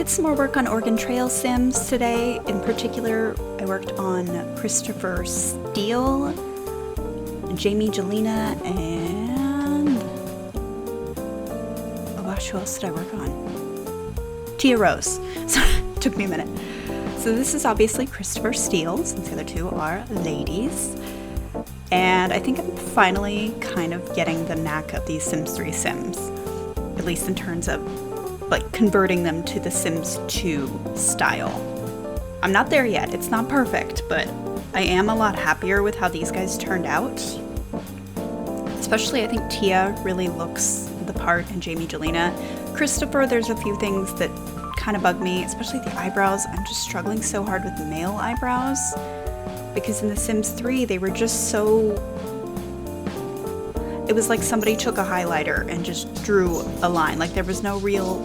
did some more work on Oregon Trail Sims today. In particular, I worked on Christopher Steele, Jamie Jolina, and oh gosh, who else did I work on? Tia Rose. So it took me a minute. So this is obviously Christopher Steele, since the other two are ladies. And I think I'm finally kind of getting the knack of these Sims 3 Sims, at least in terms of like converting them to the Sims 2 style. I'm not there yet, it's not perfect, but I am a lot happier with how these guys turned out. Especially I think Tia really looks the part and Jamie Jolina. Christopher, there's a few things that kind of bug me, especially the eyebrows. I'm just struggling so hard with male eyebrows because in The Sims 3 they were just so... It was like somebody took a highlighter and just drew a line. Like there was no real...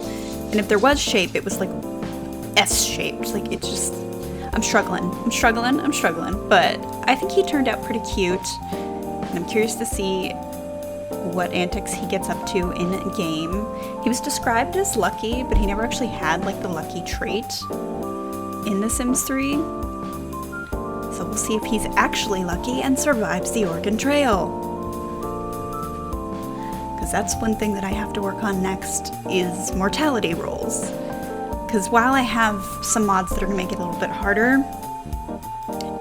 And if there was shape, it was like S-shaped. Like it just... I'm struggling. But I think he turned out pretty cute. And I'm curious to see what antics he gets up to in game. He was described as lucky, but he never actually had like the lucky trait in The Sims 3. So we'll see if he's actually lucky and survives the Oregon Trail. Because that's one thing that I have to work on next is mortality rolls. Because while I have some mods that are going to make it a little bit harder,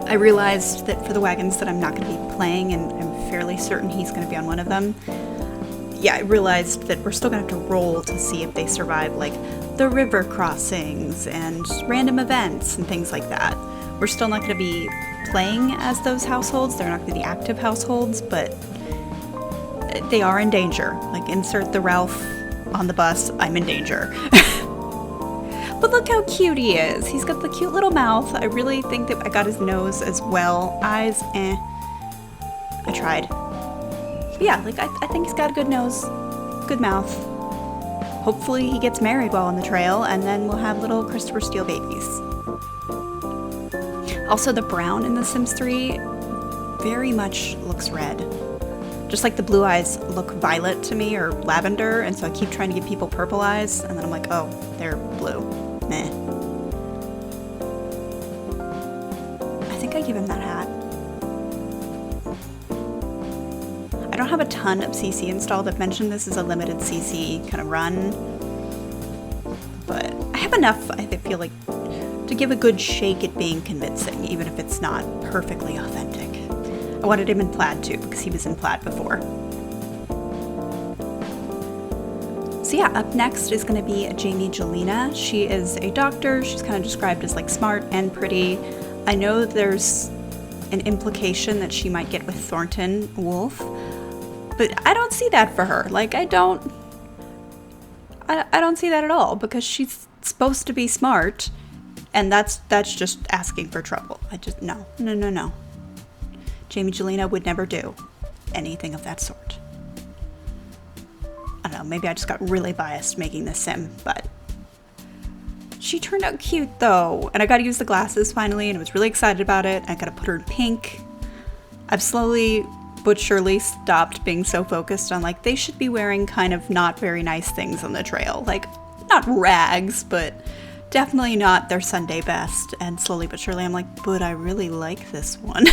I realized that for the wagons that I'm not going to be playing, and I'm fairly certain he's going to be on one of them, yeah, I realized that we're still going to have to roll to see if they survive, like the river crossings and random events and things like that. We're still not going to be playing as those households. They're not going to be the active households, but they are in danger. Like, insert the Ralph on the bus, I'm in danger. But look how cute he is. He's got the cute little mouth. I really think that I got his nose as well. Eyes, eh. I tried. But yeah, like I think he's got a good nose, good mouth. Hopefully he gets married while on the trail, and then we'll have little Christopher Steele babies. Also, the brown in The Sims 3 very much looks red. Just like the blue eyes look violet to me, or lavender, and so I keep trying to give people purple eyes, and then I'm like, oh, they're blue. Meh. I think I give him that hat. I don't have a ton of CC installed. I've mentioned this is a limited CC kind of run, but I have enough, I feel like, to give a good shake at being convincing, even if it's not perfectly authentic. I wanted him in plaid too, because he was in plaid before. So yeah, up next is going to be Jamie Jolina. She is a doctor. She's kind of described as like smart and pretty. I know there's an implication that she might get with Thornton Wolf, but I don't see that for her. Like I don't see that at all, because she's supposed to be smart, and that's just asking for trouble. No. Jamie Jolina would never do anything of that sort. I don't know, maybe I just got really biased making this sim, but she turned out cute though, and I got to use the glasses finally, and I was really excited about it. I got to put her in pink. I've slowly but surely stopped being so focused on like they should be wearing kind of not very nice things on the trail, like not rags, but definitely not their Sunday best. And slowly but surely I'm like, but I really like this one.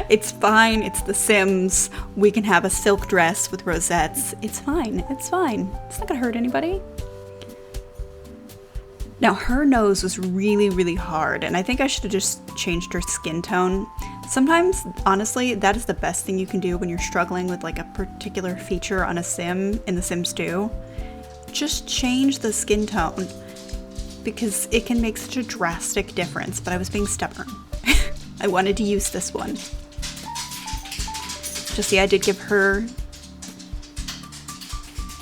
It's fine, it's The Sims. We can have a silk dress with rosettes. It's fine. It's not gonna hurt anybody. Now, her nose was really, really hard, and I think I should have just changed her skin tone. Sometimes, honestly, that is the best thing you can do when you're struggling with like a particular feature on a sim in The Sims 2. Just change the skin tone, because it can make such a drastic difference, but I was being stubborn. I wanted to use this one. Just see, I did give her,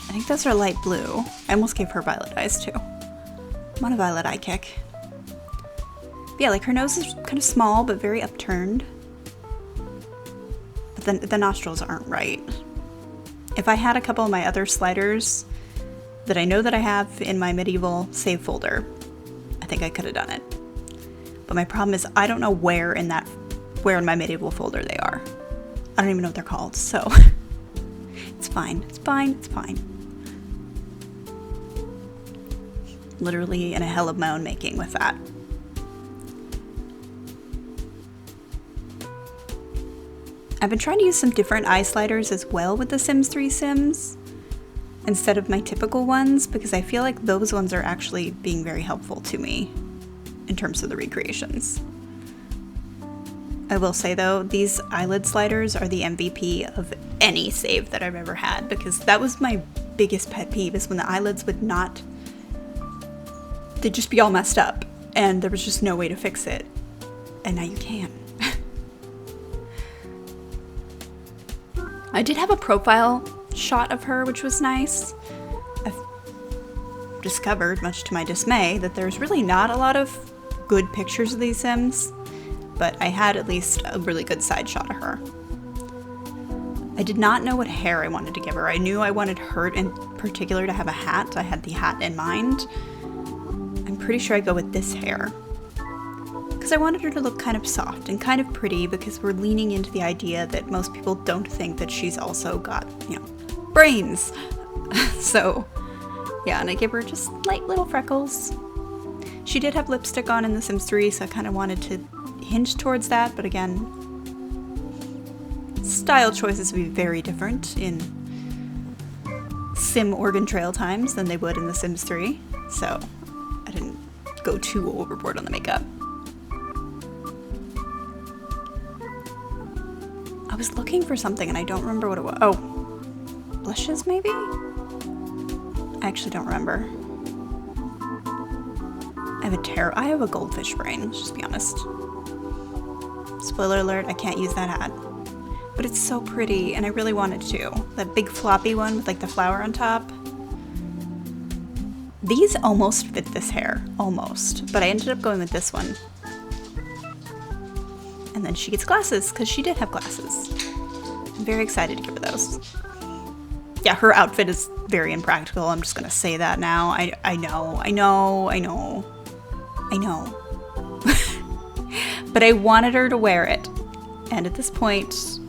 I think those are light blue. I almost gave her violet eyes too. I'm on a violet eye kick. But yeah, like her nose is kind of small, but very upturned. But then the nostrils aren't right. If I had a couple of my other sliders that I know that I have in my medieval save folder, I think I could have done it. But my problem is I don't know where in my medieval folder they are. I don't even know what they're called, so it's fine. literally in a hell of my own making with that. I've been trying to use some different eye sliders as well with the Sims 3 Sims instead of my typical ones, because I feel like those ones are actually being very helpful to me in terms of the recreations. I will say though, these eyelid sliders are the MVP of any save that I've ever had, because that was my biggest pet peeve, is when the eyelids would not, they'd just be all messed up and there was just no way to fix it. And now you can. I did have a profile shot of her, which was nice. I've discovered, much to my dismay, that there's really not a lot of good pictures of these Sims, but I had at least a really good side shot of her. I did not know what hair I wanted to give her. I knew I wanted her in particular to have a hat. I had the hat in mind. I'm pretty sure I go with this hair, because I wanted her to look kind of soft and kind of pretty, because we're leaning into the idea that most people don't think that she's also got, you know, brains. So yeah, and I gave her just light little freckles. She did have lipstick on in The Sims 3, so I kind of wanted to hinge towards that, but again, style choices would be very different in Sim Oregon Trail times than they would in The Sims 3, so I didn't go too overboard on the makeup. I was looking for something and I don't remember what it was. Oh, blushes maybe? I actually don't remember. I have a goldfish brain, let's just be honest. Spoiler alert, I can't use that hat. But it's so pretty and I really wanted to. That big floppy one with like the flower on top. These almost fit this hair, almost. But I ended up going with this one. And then she gets glasses, because she did have glasses. I'm very excited to give her those. Yeah, her outfit is very impractical. I'm just gonna say that now. I know. But I wanted her to wear it. And at this point...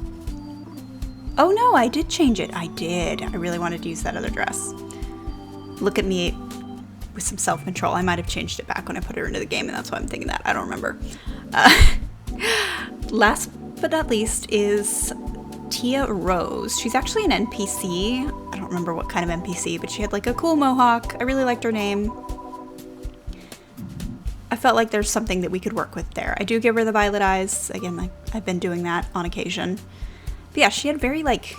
Oh no, I did change it. I did. I really wanted to use that other dress. Look at me with some self-control. I might have changed it back when I put her into the game, and that's why I'm thinking that. I don't remember. Last but not least is Tia Rose. She's actually an NPC. I don't remember what kind of NPC, but she had like a cool mohawk. I really liked her name. I felt like there's something that we could work with there. I do give her the violet eyes. Again, I've been doing that on occasion. But yeah, she had very like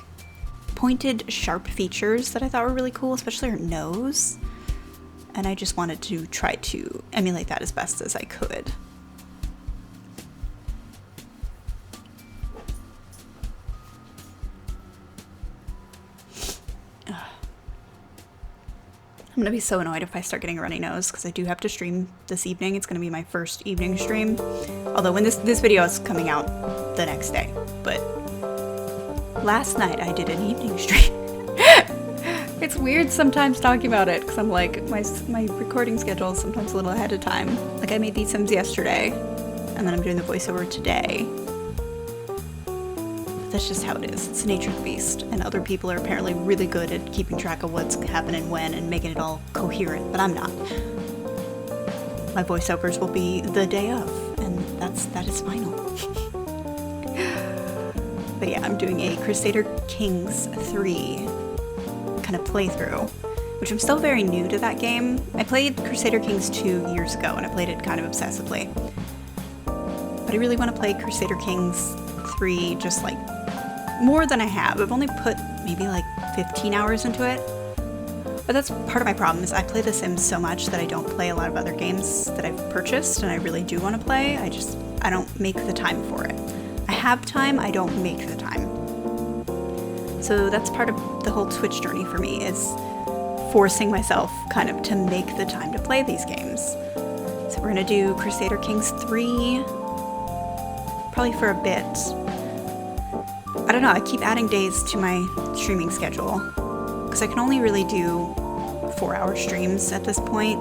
pointed, sharp features that I thought were really cool, especially her nose. And I just wanted to try to emulate that as best as I could. I'm gonna be so annoyed if I start getting a runny nose, because I do have to stream this evening. It's gonna be my first evening stream. Although when this video is coming out the next day. But last night I did an evening stream. It's weird sometimes talking about it, because I'm like, my recording schedule is sometimes a little ahead of time. Like I made these Sims yesterday, and then I'm doing the voiceover today. That's just how it is. It's the nature of the beast, and other people are apparently really good at keeping track of what's happening when and making it all coherent, but I'm not. My voiceovers will be the day of, and that is final. But yeah, I'm doing a Crusader Kings 3 kind of playthrough, which I'm still very new to that game. I played Crusader Kings 2 years ago, and I played it kind of obsessively. But I really want to play Crusader Kings 3 just like more than I have. I've only put maybe like 15 hours into it. But that's part of my problem, is I play The Sims so much that I don't play a lot of other games that I've purchased and I really do want to play. I don't make the time for it. I have time, I don't make the time. So that's part of the whole Twitch journey for me, is forcing myself kind of to make the time to play these games. So we're gonna do Crusader Kings 3 probably for a bit. I don't know, I keep adding days to my streaming schedule, because I can only really do 4-hour streams at this point.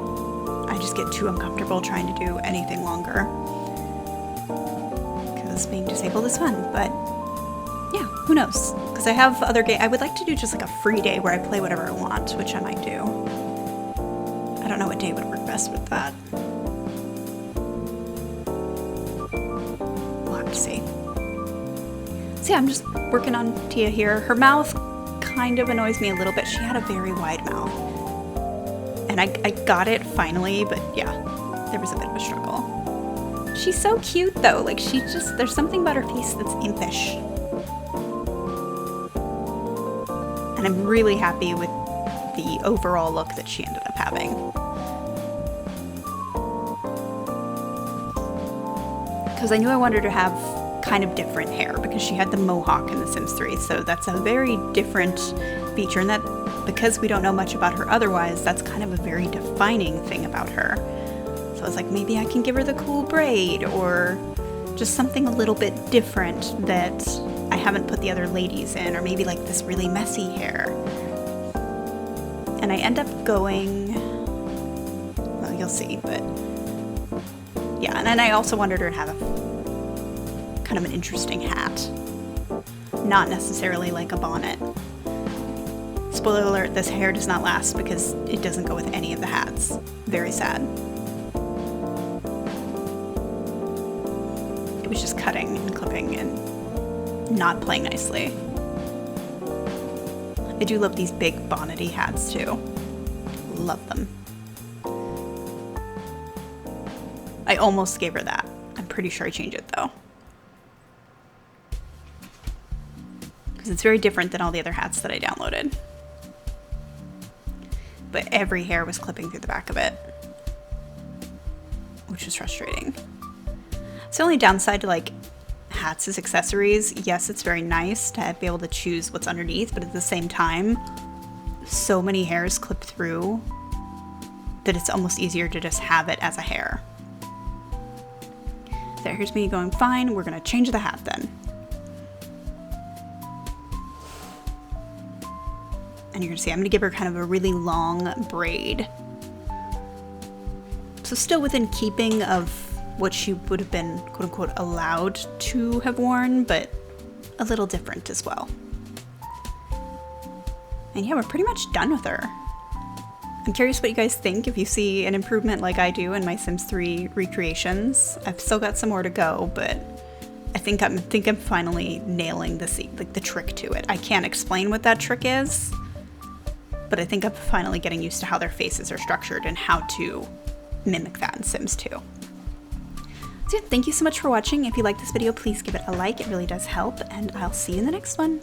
I just get too uncomfortable trying to do anything longer, because being disabled is fun. But yeah, who knows, because I have other games. I would like to do just like a free day where I play whatever I want, which I might do. I don't know what day would work best with that. We'll have to see. So yeah, I'm just working on Tia here. Her mouth kind of annoys me a little bit. She had a very wide mouth. And I got it finally, but yeah, there was a bit of a struggle. She's so cute though, like there's something about her face that's impish. And I'm really happy with the overall look that she ended up having. Because I knew I wanted her to have kind of different hair because she had the mohawk in The Sims 3, so that's a very different feature, and that because we don't know much about her otherwise, that's kind of a very defining thing about her. So I was like, maybe I can give her the cool braid or just something a little bit different that I haven't put the other ladies in, or maybe like this really messy hair. And I end up going, well, you'll see, but yeah, and then I also wanted her to have a kind of an interesting hat, not necessarily like a bonnet. Spoiler alert, this hair does not last because it doesn't go with any of the hats. Very sad. It was just cutting and clipping and not playing nicely. I do love these big bonnety hats too. Love them. I almost gave her that. I'm pretty sure I changed it though. Because it's very different than all the other hats that I downloaded. But every hair was clipping through the back of it, which was frustrating. It's the only downside to like hats as accessories. Yes, it's very nice to be able to choose what's underneath, but at the same time, so many hairs clip through that it's almost easier to just have it as a hair. There, here's me going, fine, we're gonna change the hat then. And you're gonna see I'm gonna give her kind of a really long braid. So still within keeping of what she would have been quote unquote allowed to have worn, but a little different as well. And yeah, we're pretty much done with her. I'm curious what you guys think, if you see an improvement like I do in my Sims 3 recreations. I've still got some more to go, but I think I'm finally nailing the trick to it. I can't explain what that trick is, but I think I'm finally getting used to how their faces are structured and how to mimic that in Sims 2. So yeah, thank you so much for watching. If you like this video, please give it a like. It really does help, and I'll see you in the next one.